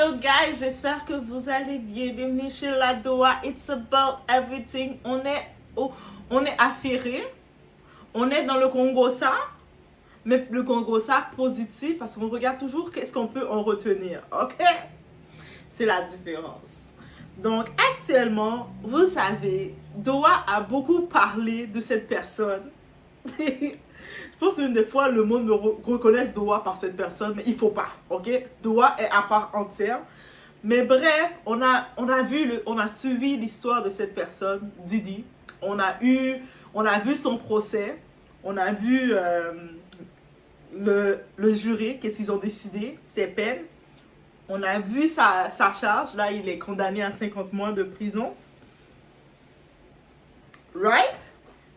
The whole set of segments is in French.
Hello guys, j'espère que vous allez bien. Bienvenue chez la Doha. It's about everything. On est affairé. On est dans le Congo-ça, mais le Congo-ça positif parce qu'on regarde toujours qu'est-ce qu'on peut en retenir. Ok? C'est la différence. Donc actuellement, vous savez, Doha a beaucoup parlé de cette personne. Je pense qu'une des fois, le monde me reconnaisse Doha par cette personne, mais il faut pas, ok? Doha est à part entière. Mais bref, on a suivi l'histoire de cette personne, Didi. On a vu son procès. On a vu le jury, qu'est-ce qu'ils ont décidé, ses peines. On a vu sa charge. Là, il est condamné à 50 mois de prison. Right?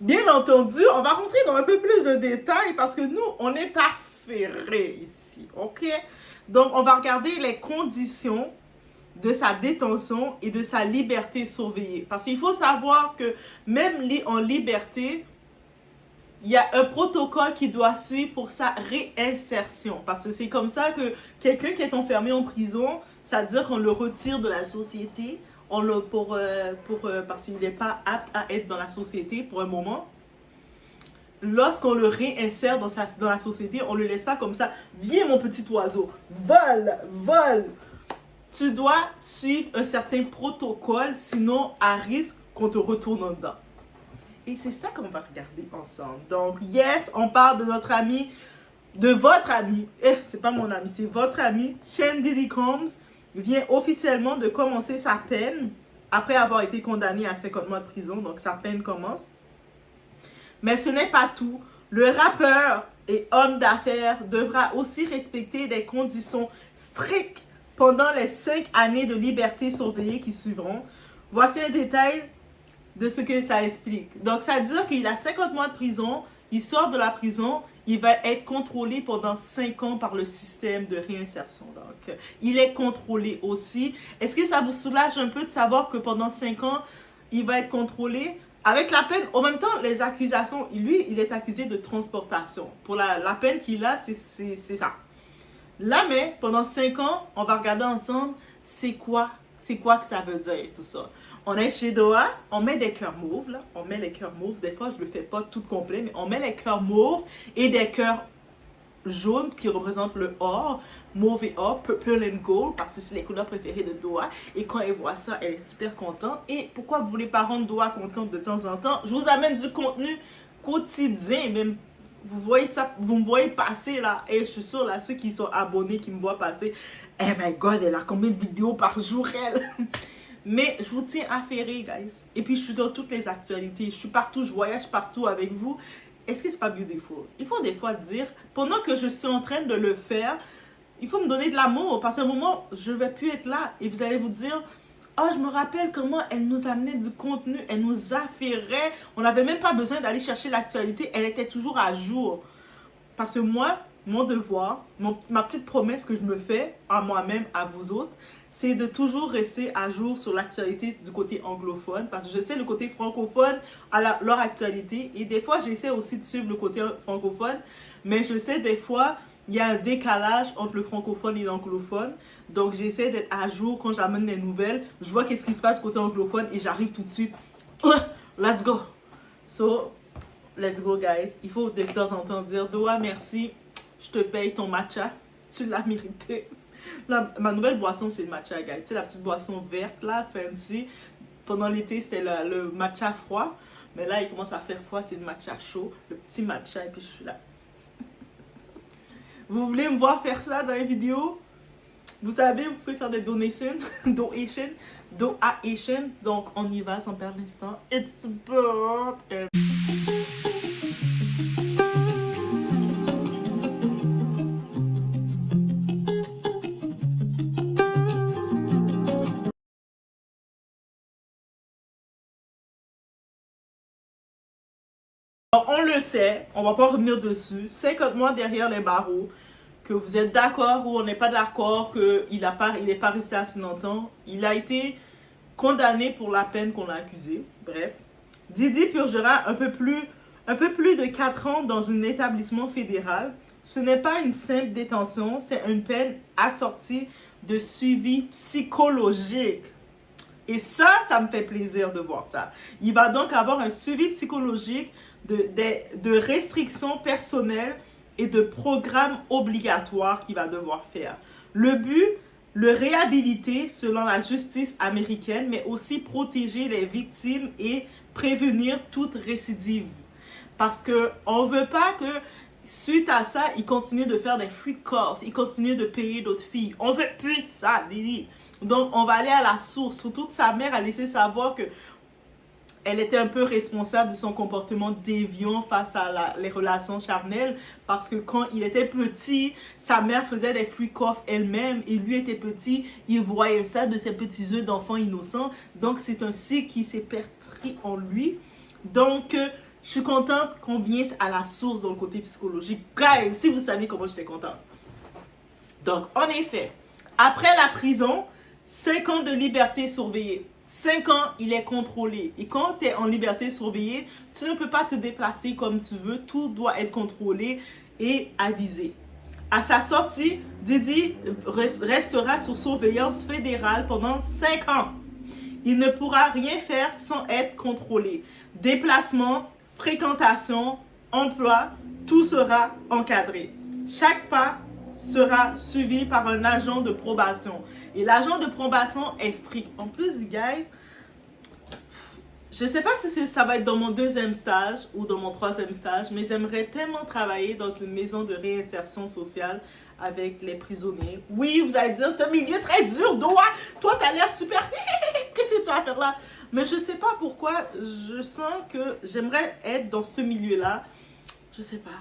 Bien entendu, on va rentrer dans un peu plus de détails parce que nous, on est affairés ici, ok? Donc, on va regarder les conditions de sa détention et de sa liberté surveillée. Parce qu'il faut savoir que même en liberté, il y a un protocole qui doit suivre pour sa réinsertion. Parce que c'est comme ça que quelqu'un qui est enfermé en prison, ça veut dire qu'on le retire de la société, parce qu'il n'est pas apte à être dans la société pour un moment. Lorsqu'on le réinsère dans la société, on ne le laisse pas comme ça. Viens mon petit oiseau, vole. Tu dois suivre un certain protocole, sinon à risque qu'on te retourne en dedans. Et c'est ça qu'on va regarder ensemble. Donc, yes, on parle de notre ami, de votre ami. C'est pas mon ami, c'est votre ami. Sean Diddy Combs vient officiellement de commencer sa peine après avoir été condamné à 50 mois de prison. Donc, sa peine commence. Mais ce n'est pas tout. Le rappeur et homme d'affaires devra aussi respecter des conditions strictes pendant les 5 années de liberté surveillée qui suivront. Voici un détail de ce que ça explique. Donc, ça veut dire qu'il a 50 mois de prison, il sort de la prison, il va être contrôlé pendant 5 ans par le système de réinsertion. Donc, il est contrôlé aussi. Est-ce que ça vous soulage un peu de savoir que pendant 5 ans, il va être contrôlé? Avec la peine, en même temps, les accusations, lui, il est accusé de transportation. Pour la peine qu'il a, c'est ça. Là, mais pendant 5 ans, on va regarder ensemble c'est quoi que ça veut dire tout ça. On est chez Doha, on met des cœurs mauves, là. On met les cœurs mauves. Des fois, je le fais pas tout complet, mais on met les cœurs mauves et des cœurs jaunes qui représentent le or, mauve et or, purple and gold, parce que c'est les couleurs préférées de Doha. Et quand elle voit ça, elle est super contente. Et pourquoi vous voulez pas rendre Doha contente de temps en temps? Je vous amène du contenu quotidien, même. Vous voyez ça, vous me voyez passer là, et je suis sûre là, ceux qui sont abonnés, qui me voient passer, oh my god, elle a combien de vidéos par jour elle? Mais je vous tiens affairé, guys. Et puis je suis dans toutes les actualités, je suis partout, je voyage partout avec vous. Est-ce que c'est pas beautiful? Il faut des fois dire, pendant que je suis en train de le faire, il faut me donner de l'amour, parce qu'à un moment, je vais plus être là, et vous allez vous dire, oh, je me rappelle comment elle nous amenait du contenu, elle nous affairait. On n'avait même pas besoin d'aller chercher l'actualité, elle était toujours à jour. Parce que moi, mon devoir, ma petite promesse que je me fais à moi-même, à vous autres, c'est de toujours rester à jour sur l'actualité du côté anglophone. Parce que je sais le côté francophone à leur actualité. Et des fois, j'essaie aussi de suivre le côté francophone. Mais je sais des fois, il y a un décalage entre le francophone et l'anglophone. Donc, j'essaie d'être à jour quand j'amène les nouvelles. Je vois qu'est-ce qui se passe du côté anglophone et j'arrive tout de suite. Let's go. So, let's go, guys. Il faut de temps en temps dire, Doha, merci. Je te paye ton matcha. Tu l'as mérité. Ma nouvelle boisson, c'est le matcha, guys. Tu sais, la petite boisson verte, là, fancy. Pendant l'été, c'était le matcha froid. Mais là, il commence à faire froid, c'est le matcha chaud. Le petit matcha, et puis je suis là. Vous voulez me voir faire ça dans les vidéos? Vous savez, vous pouvez faire des donations. Donc, on y va sans perdre l'instant. It's about... On le sait, on va pas revenir dessus. 50 mois derrière les barreaux, que vous êtes d'accord ou on n'est pas d'accord, qu'il n'est pas resté assez longtemps. Il a été condamné pour la peine qu'on l'a accusé. Bref, Didi purgera un peu plus de 4 ans dans un établissement fédéral. Ce n'est pas une simple détention, c'est une peine assortie de suivi psychologique. Et ça me fait plaisir de voir ça. Il va donc avoir un suivi psychologique de restrictions personnelles et de programmes obligatoires qu'il va devoir faire. Le but, le réhabiliter selon la justice américaine, mais aussi protéger les victimes et prévenir toute récidive. Parce qu'on ne veut pas que, suite à ça, il continue de faire des freak-offs, il continue de payer d'autres filles. On veut plus ça, Lily. Donc, on va aller à la source. Surtout que sa mère a laissé savoir que elle était un peu responsable de son comportement déviant face à les relations charnelles, parce que quand il était petit, sa mère faisait des freak-offs elle-même et lui était petit, il voyait ça de ses petits yeux d'enfant innocent. Donc, c'est un cycle qui s'est perpétré en lui. Donc, je suis contente qu'on vienne à la source dans le côté psychologique. Guys, si vous savez comment j'étais contente. Donc, en effet, après la prison, 5 ans de liberté surveillée. 5 ans, il est contrôlé. Et quand tu es en liberté surveillée, tu ne peux pas te déplacer comme tu veux. Tout doit être contrôlé et avisé. À sa sortie, Diddy restera sous surveillance fédérale pendant 5 ans. Il ne pourra rien faire sans être contrôlé. Déplacement, fréquentation, emploi, tout sera encadré. Chaque pas sera suivi par un agent de probation. Et l'agent de probation est strict. En plus, guys, je ne sais pas si ça va être dans mon 2e stage ou dans mon 3e stage, mais j'aimerais tellement travailler dans une maison de réinsertion sociale avec les prisonniers. Oui, vous allez dire, c'est un milieu très dur, Doa. Toi, tu as l'air super. Qu'est-ce que tu vas faire là? Mais je ne sais pas pourquoi, je sens que j'aimerais être dans ce milieu-là. Je ne sais pas.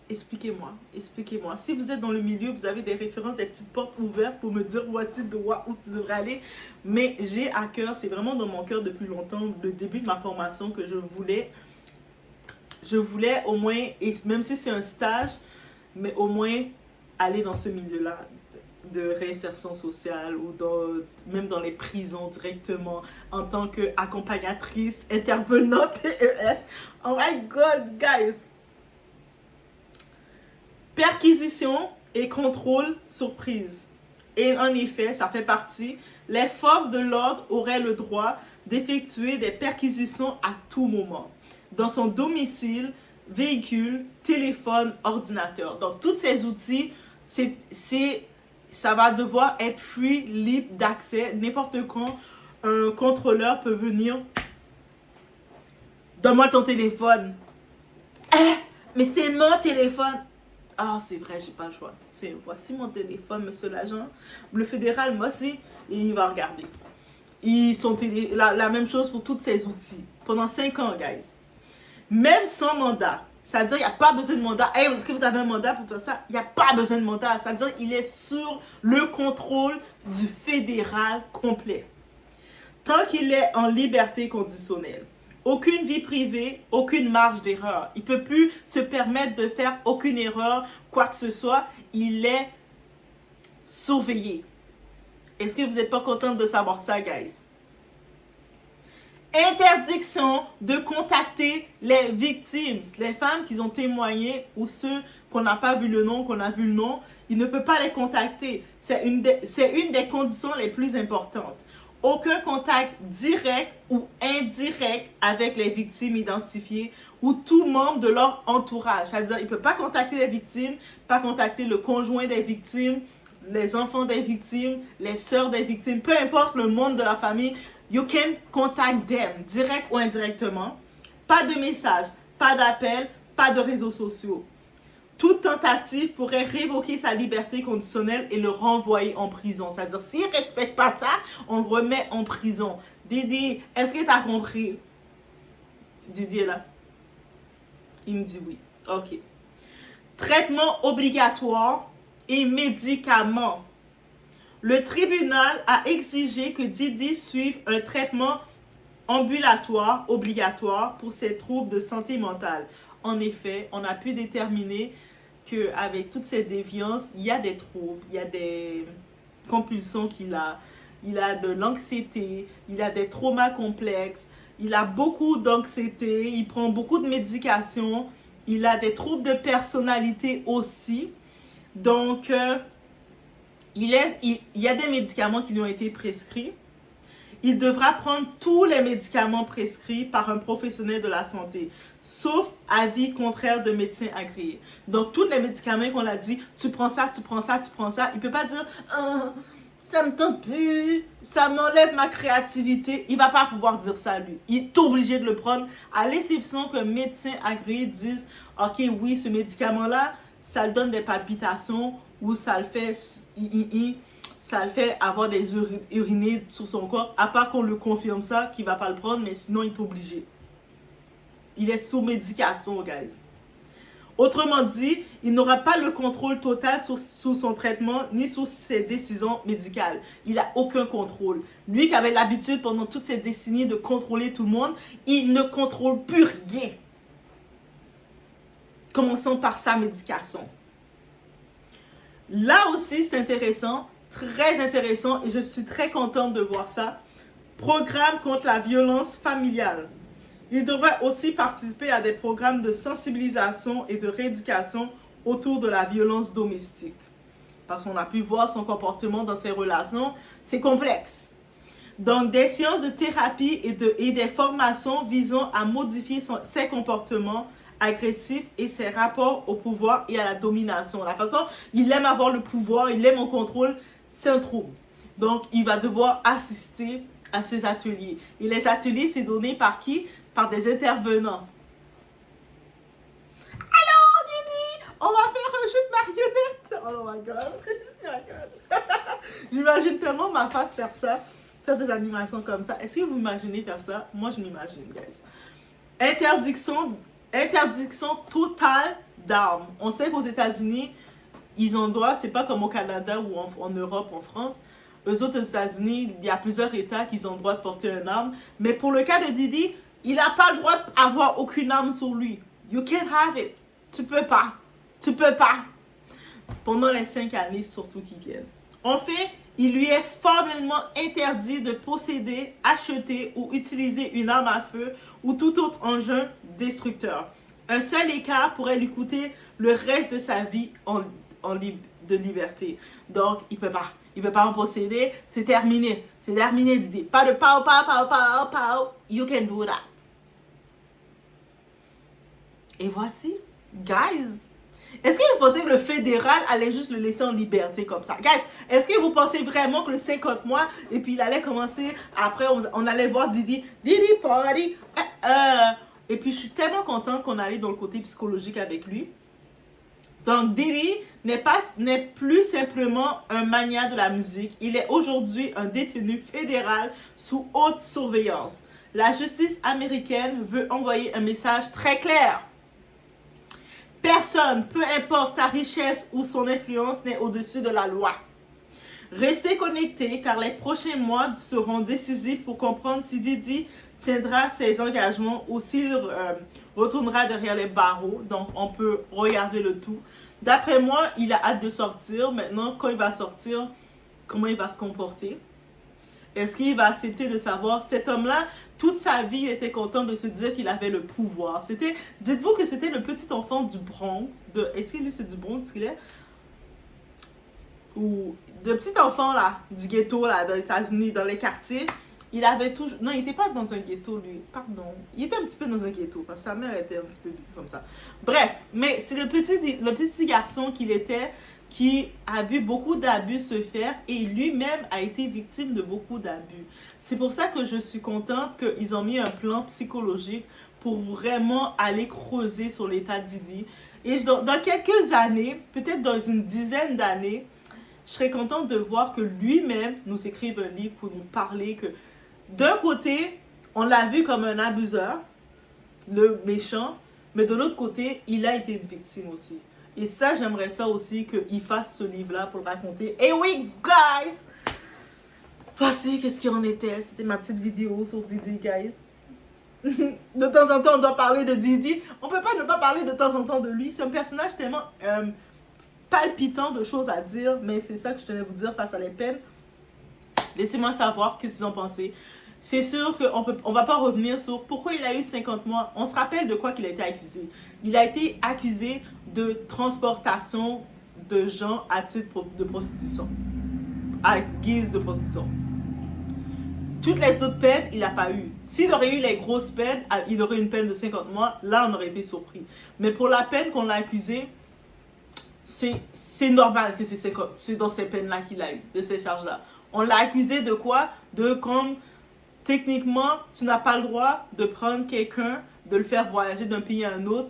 Expliquez-moi, expliquez-moi. Si vous êtes dans le milieu, vous avez des références, des petites portes ouvertes pour me dire où tu devrais aller. Mais j'ai à cœur, c'est vraiment dans mon cœur depuis longtemps, le début de ma formation, que je voulais au moins, et même si c'est un stage, mais au moins aller dans ce milieu-là de réinsertion sociale ou même dans les prisons directement en tant qu'accompagnatrice, intervenante TES. Oh my God, guys! Perquisition et contrôle surprise. Et en effet, ça fait partie. Les forces de l'ordre auraient le droit d'effectuer des perquisitions à tout moment. Dans son domicile, véhicule, téléphone, ordinateur. Donc, tous ces outils, ça va devoir être free, libre d'accès. N'importe quand, un contrôleur peut venir. Donne-moi ton téléphone. Mais c'est mon téléphone. Ah, c'est vrai, j'ai pas le choix. Voici mon téléphone, monsieur l'agent. Le fédéral, moi aussi, et il va regarder. Ils sont la même chose pour tous ces outils. Pendant 5 ans, guys. Même sans mandat. C'est-à-dire, il n'y a pas besoin de mandat. Hey, est-ce que vous avez un mandat pour faire ça? Il n'y a pas besoin de mandat. C'est-à-dire, il est sur le contrôle du fédéral complet. Tant qu'il est en liberté conditionnelle. Aucune vie privée, aucune marge d'erreur. Il ne peut plus se permettre de faire aucune erreur, quoi que ce soit. Il est surveillé. Est-ce que vous n'êtes pas contente de savoir ça, guys? Interdiction de contacter les victimes. Les femmes qui ont témoigné ou ceux qu'on n'a pas vu le nom, qu'on a vu le nom, il ne peut pas les contacter. C'est une des conditions les plus importantes. Aucun contact direct ou indirect avec les victimes identifiées ou tout membre de leur entourage. C'est-à-dire, il ne peut pas contacter les victimes, pas contacter le conjoint des victimes, les enfants des victimes, les sœurs des victimes, peu importe le membre de la famille, you can contact them, direct ou indirectement. Pas de message, pas d'appel, pas de réseaux sociaux. Toute tentative pourrait révoquer sa liberté conditionnelle et le renvoyer en prison. C'est-à-dire, s'il ne respecte pas ça, on le remet en prison. Didi, est-ce que tu as compris? Didi est là. Il me dit oui. OK. Traitement obligatoire et médicaments. Le tribunal a exigé que Didi suive un traitement ambulatoire obligatoire pour ses troubles de santé mentale. En effet, on a pu déterminer qu'avec toutes ces déviances, il y a des troubles, il y a des compulsions qu'il a. Il a de l'anxiété, il a des traumas complexes, il a beaucoup d'anxiété, il prend beaucoup de médications, il a des troubles de personnalité aussi. Donc, il y a des médicaments qui lui ont été prescrits. Il devra prendre tous les médicaments prescrits par un professionnel de la santé, sauf avis contraire de médecin agréé. Donc, tous les médicaments qu'on a dit, tu prends ça, tu prends ça, tu prends ça, il ne peut pas dire ça me tente plus, ça m'enlève ma créativité. Il ne va pas pouvoir dire ça, lui. Il est obligé de le prendre, à l'exception qu'un médecin agréé dise ok, oui, ce médicament-là, ça le donne des palpitations ou ça le fait avoir des urinés sur son corps, à part qu'on le confirme ça, qu'il ne va pas le prendre, mais sinon il est obligé. Il est sous médication, guys. Autrement dit, il n'aura pas le contrôle total sous son traitement ni sous ses décisions médicales. Il n'a aucun contrôle. Lui qui avait l'habitude pendant toutes ces décennies de contrôler tout le monde, il ne contrôle plus rien. Commençons par sa médication. Là aussi, c'est intéressant, très intéressant, et je suis très contente de voir ça. Programme contre la violence familiale. Il devrait aussi participer à des programmes de sensibilisation et de rééducation autour de la violence domestique. Parce qu'on a pu voir son comportement dans ses relations, c'est complexe. Donc, des séances de thérapie et des formations visant à modifier ses comportements agressifs et ses rapports au pouvoir et à la domination. La façon, il aime avoir le pouvoir, il aime le contrôle, c'est un trouble. Donc, il va devoir assister à ces ateliers. Et les ateliers, c'est donné par qui? Par des intervenants. Alors, Didi, on va faire un jeu de marionnette. Oh my God. J'imagine tellement ma face faire ça, faire des animations comme ça. Est-ce que vous imaginez faire ça? Moi, je m'imagine, guys. Interdiction totale d'armes. On sait qu'aux États-Unis, ils ont droit, c'est pas comme au Canada ou en Europe, en France. Eux autres, aux États-Unis, il y a plusieurs États qui ont le droit de porter une arme. Mais pour le cas de Didi, il n'a pas le droit d'avoir aucune arme sur lui. You can't have it. Tu peux pas. Tu peux pas. Pendant les 5 années, surtout qui viennent. En fait, il lui est formellement interdit de posséder, acheter ou utiliser une arme à feu ou tout autre engin destructeur. Un seul écart pourrait lui coûter le reste de sa vie de liberté. Donc, il peut pas. Il ne peut pas en posséder. C'est terminé. C'est terminé, Didi. Pas de pow, pow, pow, pow, pow. You can do that. Et voici, guys. Est-ce que vous pensez que le fédéral allait juste le laisser en liberté comme ça? Guys, est-ce que vous pensez vraiment que le 50 mois, et puis il allait commencer, après on allait voir Didi party. Et puis je suis tellement contente qu'on allait dans le côté psychologique avec lui. Donc Didi n'est plus simplement un mania de la musique. Il est aujourd'hui un détenu fédéral sous haute surveillance. La justice américaine veut envoyer un message très clair. Personne, peu importe sa richesse ou son influence, n'est au-dessus de la loi. Restez connectés car les prochains mois seront décisifs pour comprendre si Didi tiendra ses engagements ou s'il retournera derrière les barreaux. Donc, on peut regarder le tout. D'après moi, il a hâte de sortir. Maintenant, quand il va sortir, comment il va se comporter? Est-ce qu'il va accepter de savoir? Cet homme-là, toute sa vie, il était content de se dire qu'il avait le pouvoir. Dites-vous que c'était le petit enfant du Bronx. Est-ce que lui, c'est du Bronx qu'il est? Ou de petit enfant, là, du ghetto, là, dans les États-Unis, dans les quartiers. Il avait toujours... Non, il n'était pas dans un ghetto, lui. Pardon. Il était un petit peu dans un ghetto, parce que sa mère était un petit peu comme ça. Bref, mais c'est le petit garçon qu'il était, qui a vu beaucoup d'abus se faire et lui-même a été victime de beaucoup d'abus. C'est pour ça que je suis contente qu'ils ont mis un plan psychologique pour vraiment aller creuser sur l'état de Didi. Et dans quelques années, peut-être dans une dizaine d'années, je serais contente de voir que lui-même nous écrive un livre pour nous parler que d'un côté, on l'a vu comme un abuseur, le méchant, mais de l'autre côté, il a été une victime aussi. Et ça, j'aimerais ça aussi qu'il fasse ce livre-là pour le raconter. Et oui, guys! Voici qu'est-ce qu'il en était. C'était ma petite vidéo sur Didi, guys. De temps en temps, on doit parler de Didi. On peut pas ne pas parler de temps en temps de lui. C'est un personnage tellement palpitant de choses à dire. Mais c'est ça que je tenais à vous dire face à les peines. Laissez-moi savoir qu'est-ce que vous en pensez. C'est sûr qu'on ne va pas revenir sur pourquoi il a eu 50 mois. On se rappelle de quoi qu'il a été accusé. Il a été accusé de transportation de gens à titre de prostitution. à guise de prostitution. Toutes les autres peines, il n'a pas eu. S'il aurait eu les grosses peines, il aurait une peine de 50 mois. Là, on aurait été surpris. Mais pour la peine qu'on l'a accusé, c'est normal que c'est dans ces peines-là qu'il a eu, de ces charges-là. On l'a accusé de quoi? De comme, techniquement, tu n'as pas le droit de prendre quelqu'un, de le faire voyager d'un pays à un autre,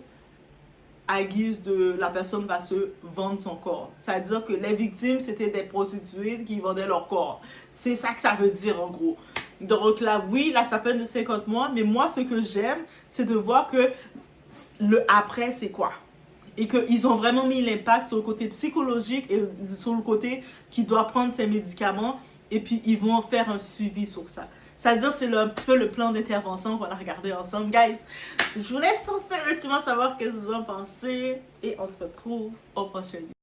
à guise de la personne va se vendre son corps. C'est-à-dire que les victimes, c'était des prostituées qui vendaient leur corps. C'est ça que ça veut dire en gros. Donc là, oui, là, ça peine de 50 mois, mais moi, ce que j'aime, c'est de voir que le après, c'est quoi? Et qu'ils ont vraiment mis l'impact sur le côté psychologique et sur le côté qui doit prendre ses médicaments, et puis ils vont faire un suivi sur ça. C'est-à-dire, c'est un petit peu le plan d'intervention qu'on a regardé ensemble. Guys, je vous laisse sérieusement savoir ce que vous en pensez, et on se retrouve au prochain vidéo.